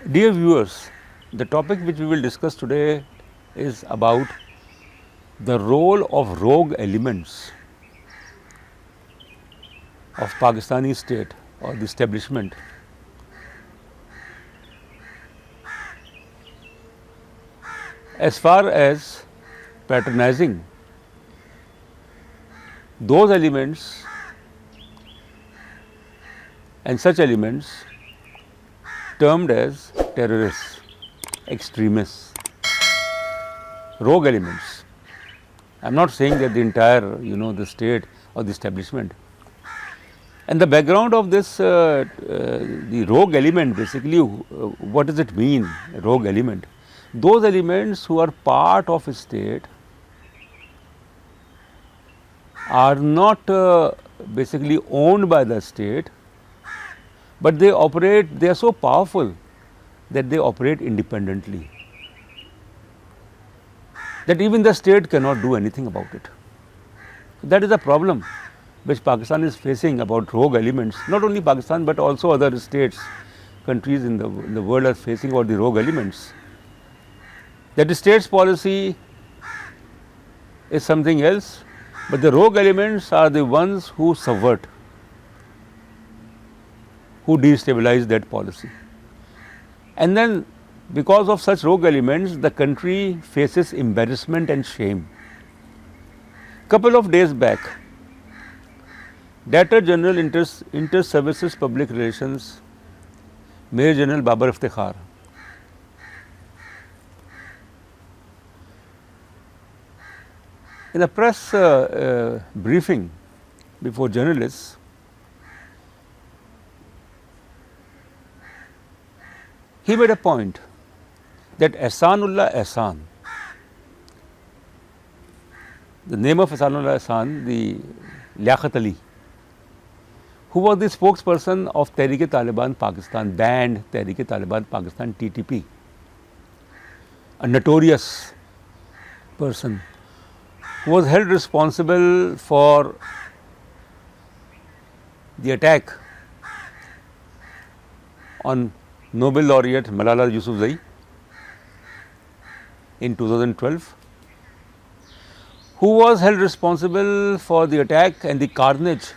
Dear viewers, the topic which we will discuss today is about the role of rogue elements of Pakistani state or the establishment as far as patronizing those elements and such elements termed as terrorists, extremists, rogue elements. I am not saying that the entire, the state or the establishment. And the background of this, the rogue element, basically, what does it mean, rogue element? Those elements who are part of a state are not basically owned by the state, but they are so powerful that they operate independently, that even the state cannot do anything about it. That is the problem which Pakistan is facing about rogue elements. Not only Pakistan but also other states, countries in the world are facing about the rogue elements. That the state's policy is something else, but the rogue elements are the ones who subvert, who destabilize that policy. And then because of such rogue elements, the country faces embarrassment and shame. Couple of days back, Director General Inter-Services Public Relations, Major General Babar Iftikhar, in a press briefing before journalists, he made a point that Ehsanullah Ehsan, the name of Ehsanullah Ehsan, the Liaquat Ali, who was the spokesperson of Tehreek-e-Taliban Pakistan, banned Tehreek-e-Taliban Pakistan TTP, a notorious person who was held responsible for the attack on Nobel laureate Malala Yousafzai in 2012, who was held responsible for the attack and the carnage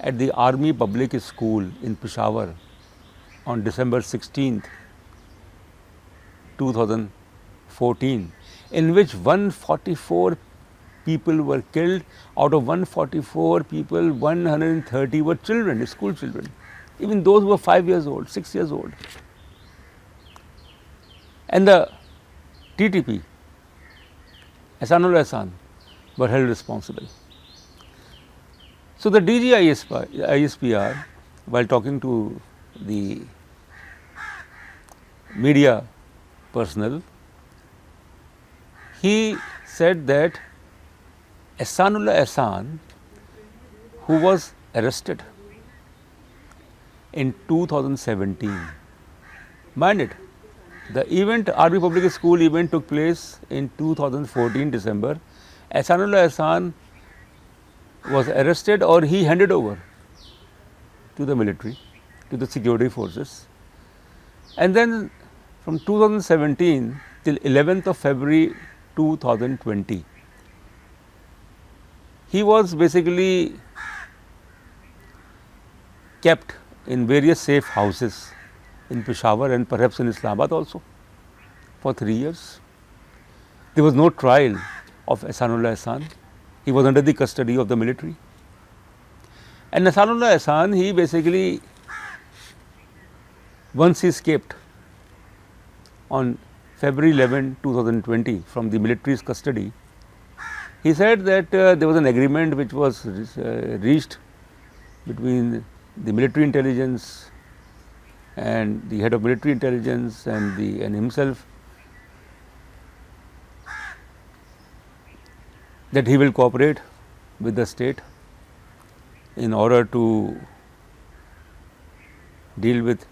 at the Army Public School in Peshawar on December 16th, 2014, in which 144 people were killed. Out of 144 people, 130 were children, school children, even those who were 5 years old, 6 years old. And the TTP, Ehsanullah Ehsan, were held responsible. So the DG ISPR, while talking to the media personnel, he said that Ehsanullah Ehsan, who was arrested in 2017, mind it, the event, Army Public School event, took place in 2014 December. Ehsanullah Ehsan was arrested, or he handed over to the military, to the security forces, and then from 2017 till 11th of February 2020, he was basically kept in various safe houses in Peshawar and perhaps in Islamabad also for 3 years. There was no trial of Ehsanullah Ehsan. He was under the custody of the military. And Ehsanullah Ehsan, he basically, once he escaped on February 11, 2020 from the military's custody, he said that there was an agreement which was reached between the military intelligence and the head of military intelligence and himself, that he will cooperate with the state in order to deal with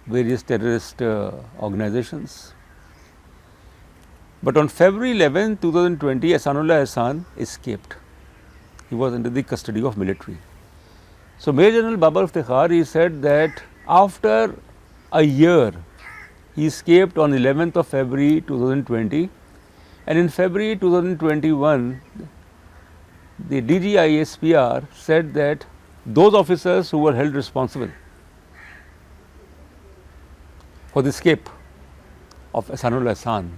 various terrorist organizations. But on February 11, 2020, Ehsanullah Ehsan escaped. He was under the custody of military. So Major General Babar Iftikhar, he said that after a year. He escaped on 11th of February 2020, and in February 2021, the DGISPR said that those officers who were held responsible for the escape of Ehsanul Ehsan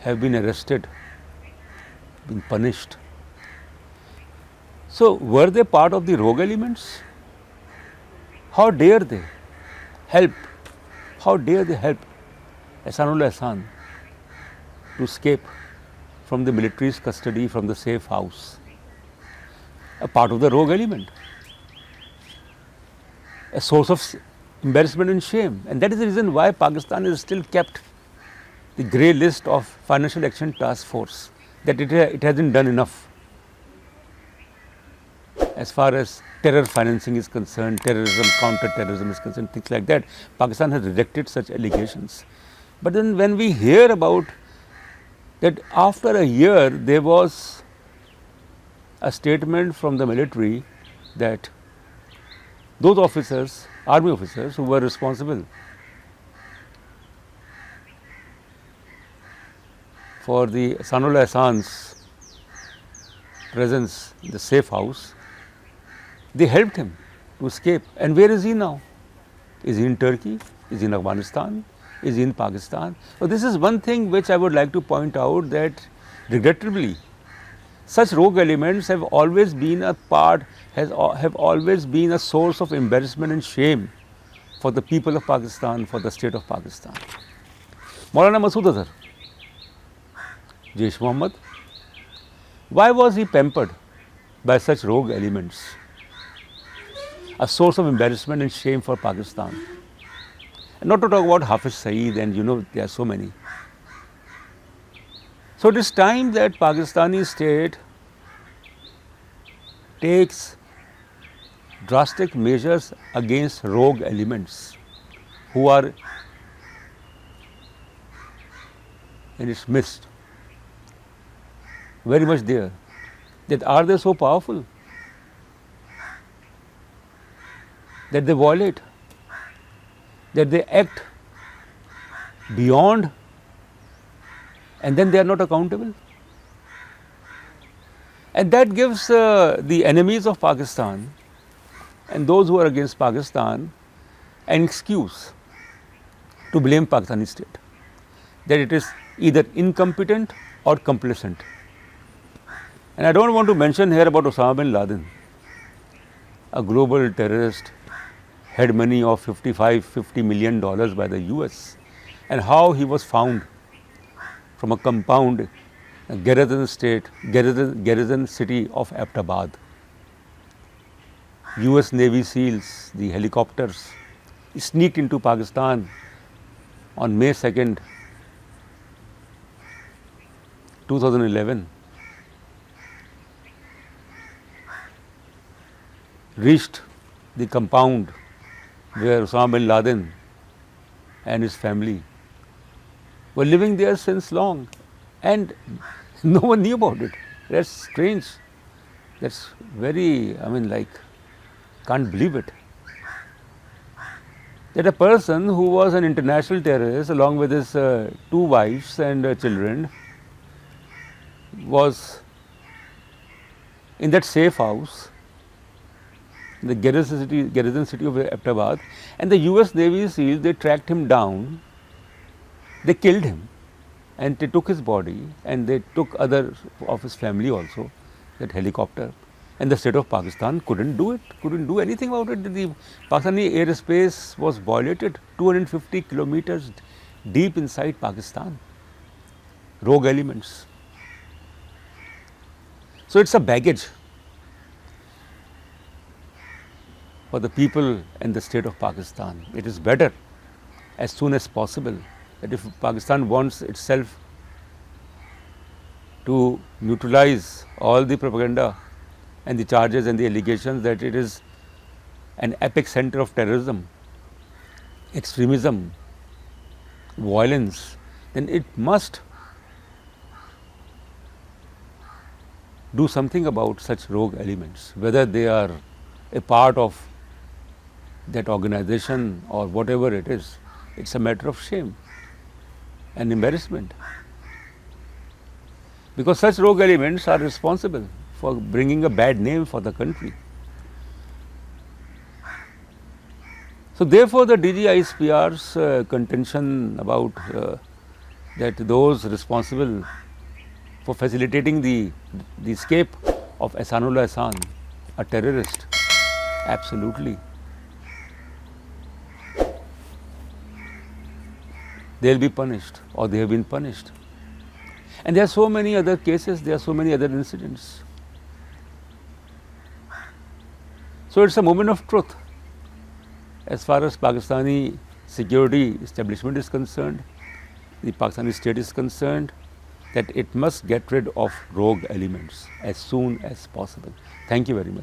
have been arrested, been punished. So, were they part of the rogue elements? How dare they help? How dare they help Ehsanul Ehsan to escape from the military's custody, from the safe house? A part of the rogue element, a source of embarrassment and shame, and that is the reason why Pakistan is still kept the grey list of Financial Action Task Force, that it hasn't done enough as far as terror financing is concerned, terrorism, counter-terrorism is concerned, things like that. Pakistan has rejected such allegations. But then when we hear about that after a year there was a statement from the military that those officers, army officers who were responsible for the Ehsanul Ehsan's presence in the safe house, they helped him to escape. And where is he now? Is he in Turkey? Is he in Afghanistan? Is he in Pakistan? So this is one thing which I would like to point out, that regrettably such rogue elements have always been a part, have always been a source of embarrassment and shame for the people of Pakistan, for the state of Pakistan. Maulana Masood Azhar, Jaish Mohammed, why was he pampered by such rogue elements? A source of embarrassment and shame for Pakistan. And not to talk about Hafiz Saeed, and there are so many. So it is time that Pakistani state takes drastic measures against rogue elements who are in its midst, very much there. That are they so powerful that they violate, that they act beyond, and then they are not accountable? And that gives the enemies of Pakistan and those who are against Pakistan an excuse to blame Pakistani state, that it is either incompetent or complacent. And I don't want to mention here about Osama bin Laden, a global terrorist, had money of $50 million by the US, and how he was found from a compound, a garrison city of Abbottabad. US Navy SEALs, the helicopters, sneaked into Pakistan on May 2nd, 2011, reached the compound where Osama bin Laden and his family were living there since long, and no one knew about it. That's strange. That's very, can't believe it. That a person who was an international terrorist along with his two wives and children was in that safe house, the garrison city of Abbottabad, and the US Navy SEALs, they tracked him down, they killed him, and they took his body, and they took other of his family also, that helicopter, and the state of Pakistan couldn't do it, couldn't do anything about it. The Pakistani airspace was violated 250 kilometers deep inside Pakistan. Rogue elements. So it's a baggage for the people and the state of Pakistan. It is better as soon as possible that if Pakistan wants itself to neutralize all the propaganda and the charges and the allegations that it is an epic center of terrorism, extremism, violence, then it must do something about such rogue elements, whether they are a part of that organization or whatever it is, it's a matter of shame and embarrassment. Because such rogue elements are responsible for bringing a bad name for the country. So therefore, the DGISPR's contention about that those responsible for facilitating the escape of Ehsanullah Ehsan, a terrorist, absolutely. They'll be punished, or they have been punished. And there are so many other cases, there are so many other incidents. So it's a moment of truth as far as Pakistani security establishment is concerned, the Pakistani state is concerned, that it must get rid of rogue elements as soon as possible. Thank you very much.